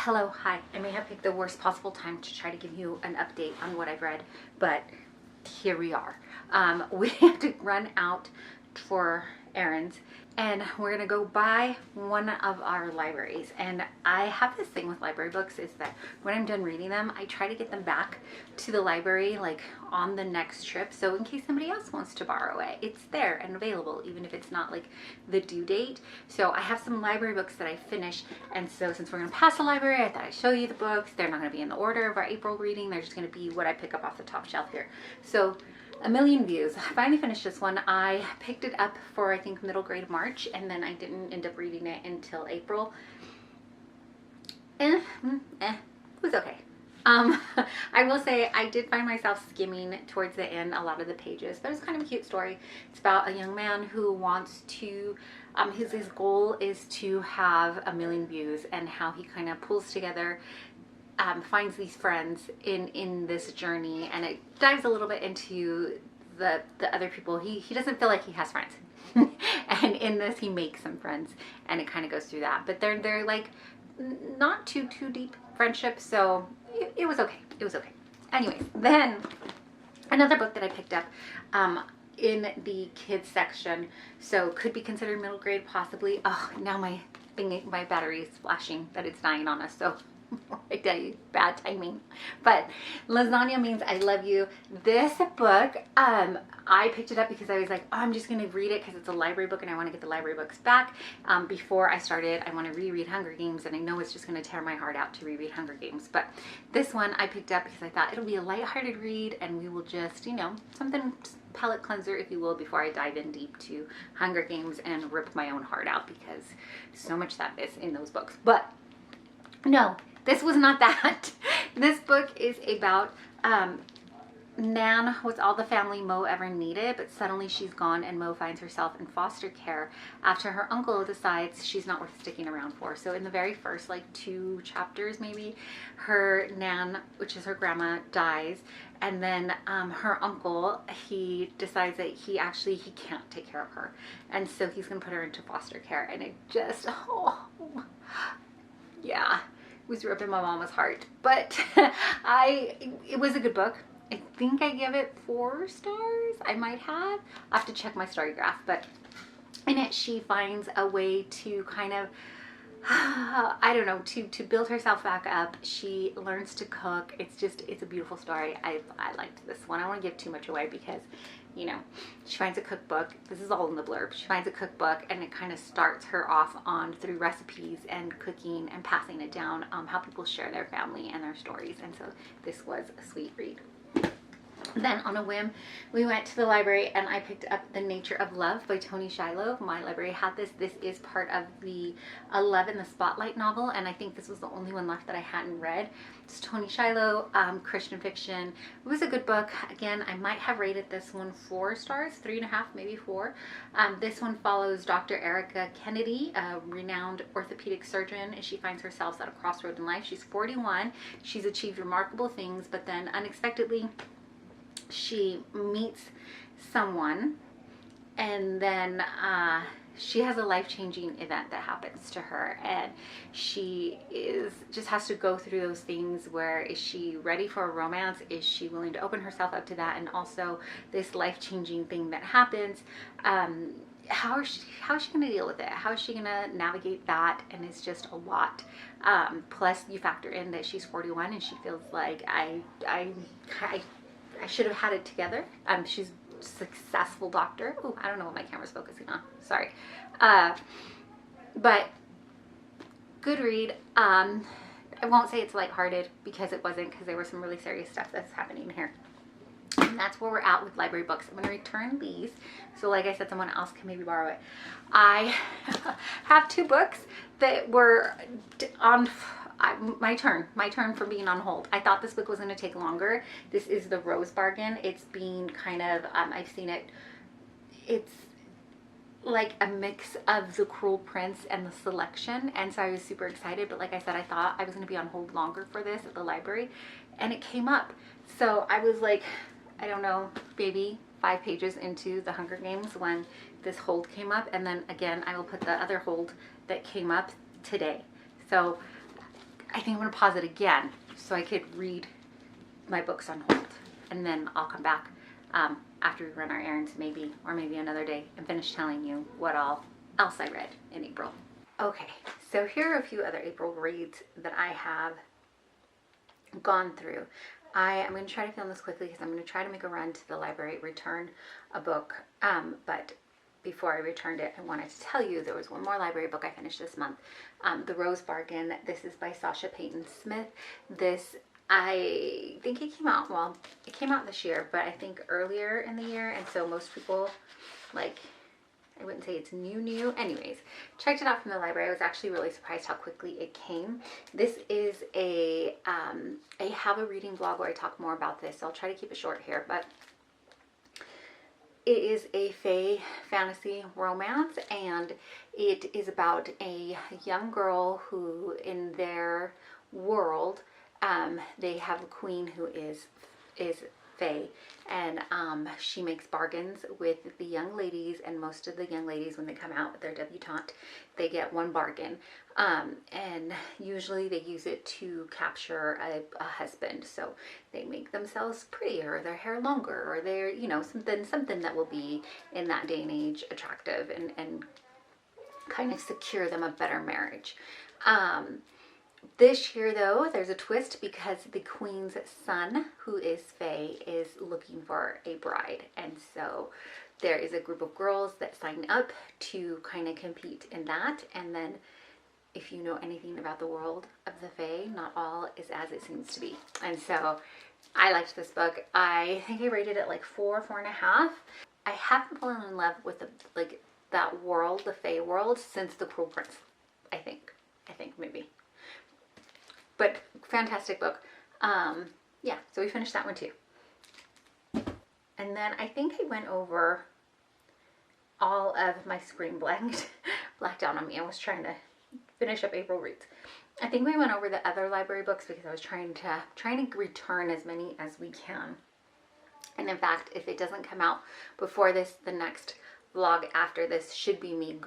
Hello, hi. I may have picked the worst possible time to try to give you an update on what I've read, but here we are. We have to run out for errands and we're gonna go by one of our libraries. And I have this thing with library books is that when I'm done reading them, I try to get them back to the library like on the next trip. So in case somebody else wants to borrow it, it's there and available, even if it's not like the due date. So I have some library books that I finished. And so since we're gonna pass the library, I thought I'd show you the books. They're not gonna be in the order of our April reading. They're just gonna be what I pick up off the top shelf here. So A Million Views. I finally finished this one. I picked it up for I think middle grade March, and then I didn't end up reading it until April. It was okay. I will say I did find myself skimming towards the end a lot of the pages, but it's kind of a cute story. It's about a young man who wants to, his goal is to have 1 million views, and how he kind of pulls together finds these friends in this journey, and it dives a little bit into the other people. He doesn't feel like he has friends. And in this he makes some friends, and it kind of goes through that, but they're like not too deep friendships, so it was okay. It was okay. Anyways, then another book that I picked up in the kids section, so could be considered middle grade possibly. Oh, now my battery is flashing that it's dying on us, so I tell you, bad timing. But Lasagna Means I Love You. This book, I picked it up because I was like, oh, I'm just going to read it because it's a library book and I want to get the library books back. Before I started, I want to reread Hunger Games, and I know it's just going to tear my heart out to reread Hunger Games. But this one I picked up because I thought it'll be a lighthearted read, and we will just, you know, something palate cleanser, if you will, before I dive in deep to Hunger Games and rip my own heart out, because so much that is in those books. But no, this was not that. This book is about Nan was all the family Mo ever needed, but suddenly she's gone, and Mo finds herself in foster care after her uncle decides she's not worth sticking around for. So in the very first like 2 chapters maybe, her Nan, which is her grandma, dies, and then her uncle, he decides that he can't take care of her, and so he's gonna put her into foster care. And it just, oh yeah, it was ripping my mama's heart. But it was a good book. I think I give it 4 stars. I might have. I'll have to check my Storygraph. But in it, she finds a way to kind of, I don't know, to build herself back up. She learns to cook. It's a beautiful story. I liked this one. I don't want to give too much away because, you know, she finds a cookbook. This is all in the blurb. She finds a cookbook, and it kind of starts her off on through recipes and cooking and passing it down, how people share their family and their stories. And so this was a sweet read. Then on a whim, we went to the library and I picked up The Nature of Love by Toni Shalhoub. My library had this. This is part of the 11 the Spotlight novel, and I think this was the only one left that I hadn't read. It's Toni Shalhoub, Christian fiction. It was a good book. Again, I might have rated this one 4 stars, 3.5, maybe 4. This one follows Dr. Erica Kennedy, a renowned orthopedic surgeon, and she finds herself at a crossroad in life. She's 41. She's achieved remarkable things, but then unexpectedly, she meets someone, and then she has a life-changing event that happens to her, and she just has to go through those things where, is she ready for a romance? Is she willing to open herself up to that? And also this life-changing thing that happens, how is she going to deal with it? How is she going to navigate that? And it's just a lot. Plus you factor in that she's 41 and she feels like I should have had it together. She's a successful doctor. Oh, I don't know what my camera's focusing on. Sorry. But good read. I won't say it's lighthearted because it wasn't, because there was some really serious stuff that's happening here. And that's where we're at with library books. I'm going to return these. So like I said, someone else can maybe borrow it. I have 2 books that were on my turn for being on hold. I thought this book was going to take longer. This is The Rose Bargain. It's being kind of, I've seen it. It's like a mix of The Cruel Prince and The Selection, and so I was super excited. But like I said, I thought I was going to be on hold longer for this at the library, and it came up. So I was like, I don't know, maybe 5 pages into the Hunger Games when this hold came up, and then again I will put the other hold that came up today. So I think I'm going to pause it again so I could read my books on hold. And then I'll come back after we run our errands maybe, or maybe another day, and finish telling you what all else I read in April. Okay, so here are a few other April reads that I have gone through. I am going to try to film this quickly because I'm going to try to make a run to the library, return a book, but before I returned it, I wanted to tell you there was one more library book I finished this month, The Rose Bargain. This is by Sasha Payton Smith. This, I think it came out, well, it came out this year, but I think earlier in the year, and so most people, like, I wouldn't say it's new. Anyways, checked it out from the library. I was actually really surprised how quickly it came. This is I have a reading blog where I talk more about this, so I'll try to keep it short here, but it is a fae fantasy romance, and it is about a young girl who, in their world, they have a queen who is fae, and she makes bargains with the young ladies, and most of the young ladies, when they come out with their debutante, they get one bargain, and usually they use it to capture a husband. So they make themselves prettier, their hair longer, or they're, you know, something that will be in that day and age attractive, and kind of secure them a better marriage. This year, though, there's a twist because the queen's son, who is fae, is looking for a bride. And so there is a group of girls that sign up to kind of compete in that. And then if you know anything about the world of the fae, not all is as it seems to be. And so I liked this book. I think I rated it like 4.5. I haven't fallen in love with that world, the fae world, since The Cruel Prince, I think maybe. But fantastic book. Yeah, so we finished that one too. And then I think I went over all of my screen blacked out on me. I was trying to finish up April reads. I think we went over the other library books because I was trying to return as many as we can. And in fact, if it doesn't come out before this, the next vlog after this should be me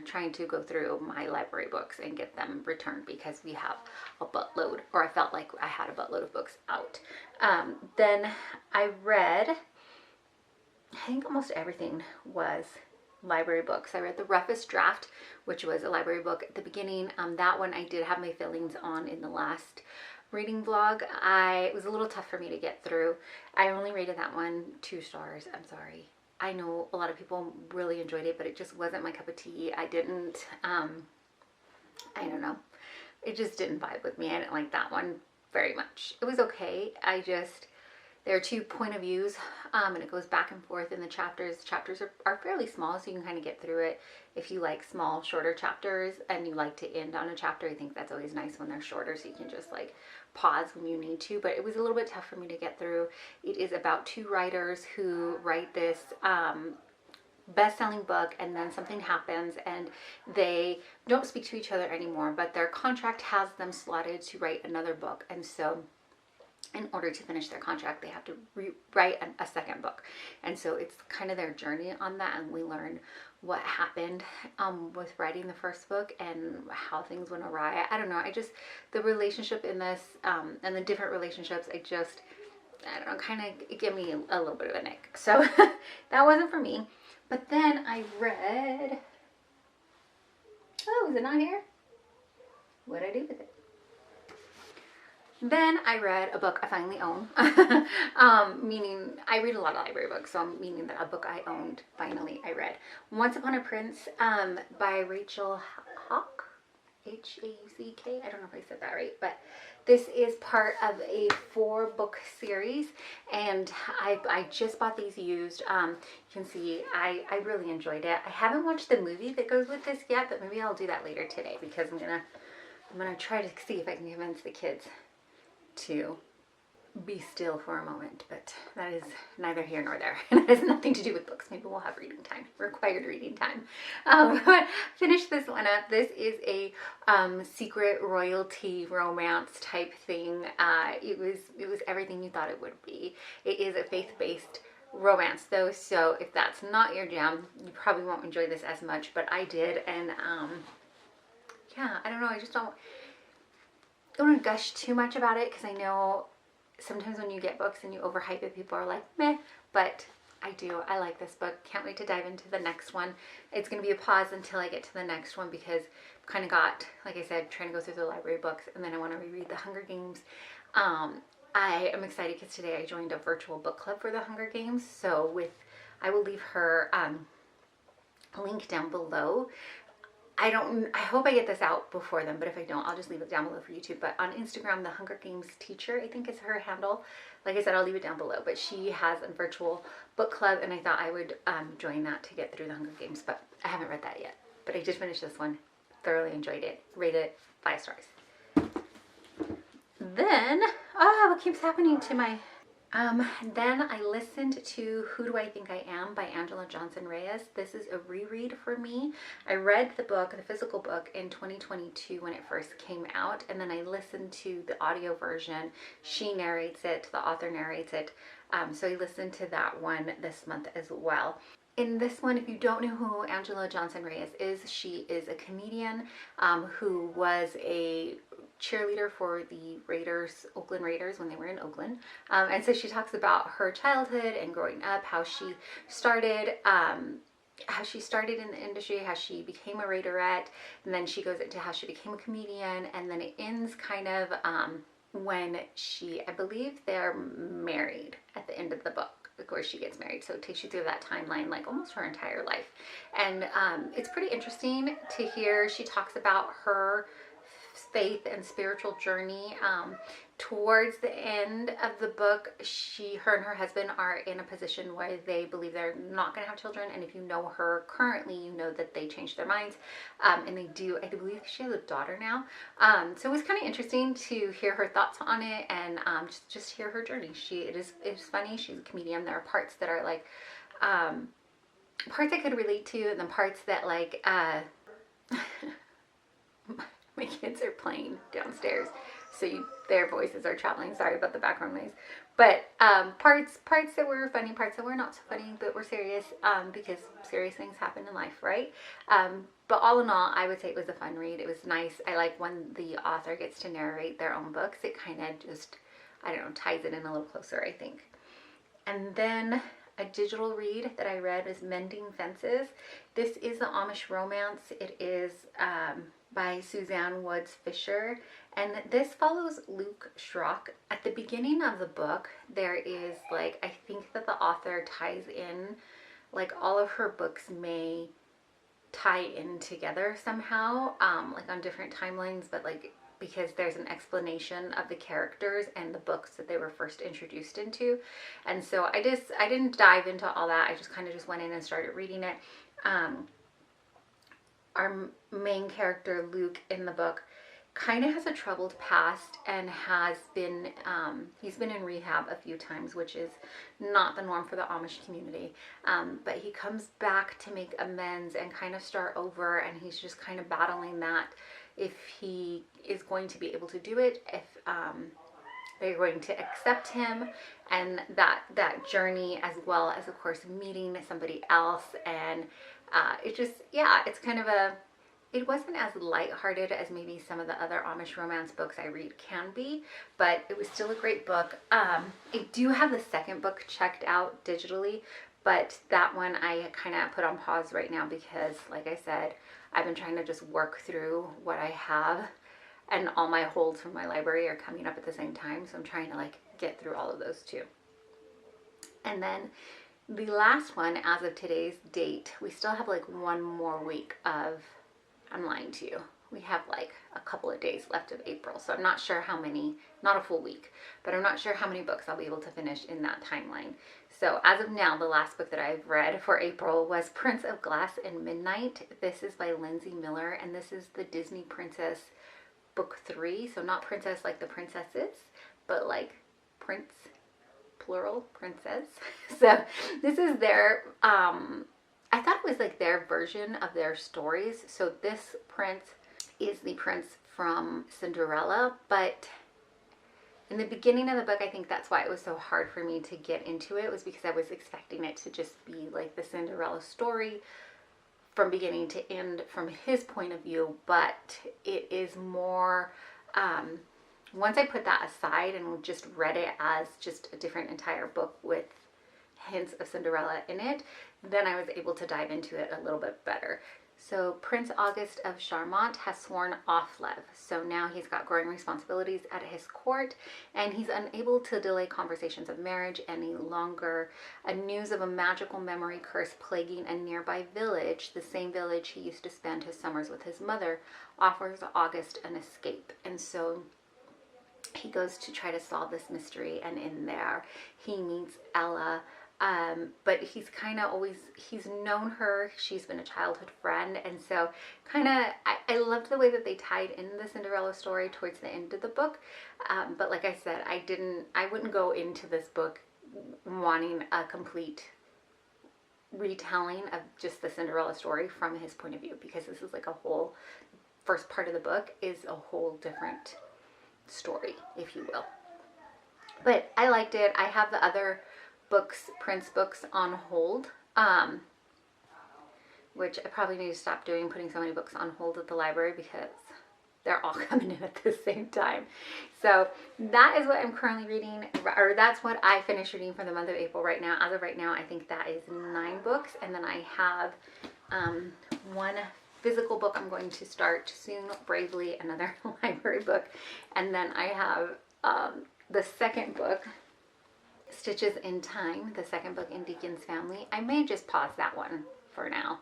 trying to go through my library books and get them returned, because we have a buttload, or I felt like I had a buttload of books out. Then I read, I think almost everything was library books. I read The Roughest Draft, which was a library book at the beginning. That one I did have my feelings on in the last reading vlog. It was a little tough for me to get through. I only rated that one 2 stars. I'm sorry. I know a lot of people really enjoyed it, but it just wasn't my cup of tea. I didn't, I don't know. It just didn't vibe with me. I didn't like that one very much. It was okay. There are 2 point of views, and it goes back and forth in the chapters. The chapters are fairly small, so you can kind of get through it. If you like small, shorter chapters, and you like to end on a chapter, I think that's always nice when they're shorter, so you can just like pause when you need to. But it was a little bit tough for me to get through. It is about 2 writers who write this best-selling book, and then something happens and they don't speak to each other anymore, but their contract has them slotted to write another book, and so in order to finish their contract, they have to rewrite a second book. And so it's kind of their journey on that, and we learn what happened with writing the first book and how things went awry. I don't know, the relationship in this, and the different relationships, I don't know, kind of gave me a little bit of a nick. So that wasn't for me. But then I read, oh, is it not here? What did I do with it? Then I read a book I finally own, meaning I read a lot of library books, so meaning that a book I owned, finally I read. Once Upon a Prince by Rachel Hawk, H-A-U-C-K, I don't know if I said that right, but this is part of a 4-book series, and I just bought these used. You can see I really enjoyed it. I haven't watched the movie that goes with this yet, but maybe I'll do that later today, because I'm gonna try to see if I can convince the kids to be still for a moment, but that is neither here nor there. And it has nothing to do with books. Maybe we'll have reading time, required reading time. But finish this one up. This is a secret royalty romance type thing. It was everything you thought it would be. It is a faith-based romance though, so if that's not your jam, you probably won't enjoy this as much, but I did. And yeah, I don't know, I just don't, don't want to gush too much about it because I know sometimes when you get books and you overhype it, people are like, meh, but I do. I like this book. Can't wait to dive into the next one. It's going to be a pause until I get to the next one because I've kind of got, like I said, trying to go through the library books, and then I want to reread The Hunger Games. I am excited because today I joined a virtual book club for The Hunger Games. So I will leave her link down below. I hope I get this out before then, but if I don't, I'll just leave it down below for YouTube. But on Instagram, The Hunger Games Teacher, I think is her handle. Like I said, I'll leave it down below. But she has a virtual book club, and I thought I would join that to get through The Hunger Games. But I haven't read that yet. But I just finished this one. Thoroughly enjoyed it. Rated it 5 stars. Then, what keeps happening to my... Then I listened to Who Do I Think I Am by Angela Johnson Reyes. This is a reread for me. I read the book, the physical book, in 2022 when it first came out, and then I listened to the audio version. She narrates it, the author narrates it, so I listened to that one this month as well. In this one, if you don't know who Angela Johnson Reyes is, she is a comedian who was a cheerleader for the Raiders, Oakland Raiders, when they were in Oakland. And so she talks about her childhood and growing up, how she started in the industry, how she became a Raiderette, and then she goes into how she became a comedian, and then it ends kind of when I believe they're married at the end of the book, where she gets married. So it takes you through that timeline, like almost her entire life. And it's pretty interesting to hear. She talks about her faith and spiritual journey. Towards the end of the book, her and her husband are in a position where they believe they're not going to have children, and if you know her currently, you know that they changed their minds, and they do. I believe she has a daughter now, so it was kind of interesting to hear her thoughts on it, and just hear her journey. It's funny. She's a comedian. There are parts that are like parts I could relate to, and then parts that like my kids are playing downstairs, so their voices are traveling. Sorry about the background noise. But parts that were funny, parts that were not so funny, but were serious, because serious things happen in life, right? But all in all, I would say it was a fun read. It was nice. I like when the author gets to narrate their own books. It kind of just, I don't know, ties it in a little closer, I think. And then a digital read that I read is Mending Fences. This is the Amish romance. It is by Suzanne Woods Fisher, and this follows Luke Schrock. At the beginning of the book, there is like, I think that the author ties in, like all of her books may tie in together somehow, like on different timelines, but like because there's an explanation of the characters and the books that they were first introduced into. And so I didn't dive into all that. I just kind of just went in and started reading it. Our main character, Luke, in the book kind of has a troubled past and has been, he's been in rehab a few times, which is not the norm for the Amish community. But he comes back to make amends and kind of start over, and he's just kind of battling that, if he is going to be able to do it, if they're going to accept him, and that journey, as well as, of course, meeting somebody else. And it just, yeah, it's kind of it wasn't as lighthearted as maybe some of the other Amish romance books I read can be, but it was still a great book. I do have the second book checked out digitally, but that one I kind of put on pause right now because, like I said, I've been trying to just work through what I have, and all my holds from my library are coming up at the same time, so I'm trying to like get through all of those too. And then the last one, as of today's date, we still have like one more week of, I'm lying to you, we have like a couple of days left of April, so I'm not sure how many, not a full week, but I'm not sure how many books I'll be able to finish in that timeline. So as of now, the last book that I've read for April was Prince of Glass and Midnight. This is by Lindsay Miller, and this is the Disney Princess book 3. So not princess like the princesses, but like prince, plural, princess. So this is their, I thought it was like their version of their stories. So this prince is the prince from Cinderella, but in the beginning of the book, I think that's why it was so hard for me to get into it, was because I was expecting it to just be like the Cinderella story from beginning to end from his point of view, but it is more, once I put that aside and just read it as just a different entire book with hints of Cinderella in it, then I was able to dive into it a little bit better. So Prince August of Charmant has sworn off love. So now he's got growing responsibilities at his court, and he's unable to delay conversations of marriage any longer. A news of a magical memory curse plaguing a nearby village, the same village he used to spend his summers with his mother, offers August an escape. And so he goes to try to solve this mystery, and in there he meets Ella. But he's kind of always, he's known her, she's been a childhood friend, and so kind of, I loved the way that they tied in the Cinderella story towards the end of the book, but like I said, I wouldn't go into this book wanting a complete retelling of just the Cinderella story from his point of view, because this is like a whole, first part of the book is a whole different story, if you will. But I liked it. I have the other books, Prince books, on hold, which I probably need to stop doing, putting so many books on hold at the library, because they're all coming in at the same time. So that is what I'm currently reading, or that's what I finished reading for the month of April right now. As of right now, I think that is 9 books, and then I have one physical book I'm going to start soon, Bravely, another library book, and then I have the second book, Stitches in Time, the second book in Deacon's Family. I may just pause that one for now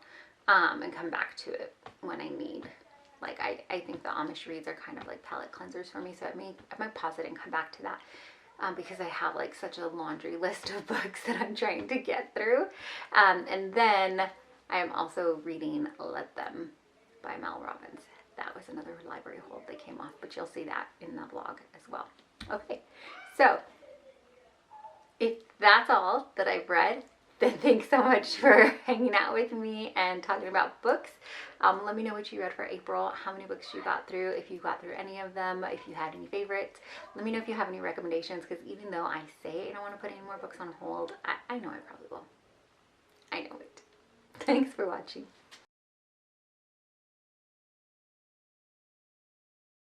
and come back to it when I need. Like, I think the Amish reads are kind of like palate cleansers for me, so I might pause it and come back to that because I have like such a laundry list of books that I'm trying to get through. And then I am also reading Let Them by Mel Robbins. That was another library hold that came off, but you'll see that in the blog as well. Okay, so if that's all that I've read, then thanks so much for hanging out with me and talking about books. Let me know what you read for April, how many books you got through, if you got through any of them, if you had any favorites. Let me know if you have any recommendations, because even though I say I don't want to put any more books on hold, I know I probably will. I know it. Thanks for watching.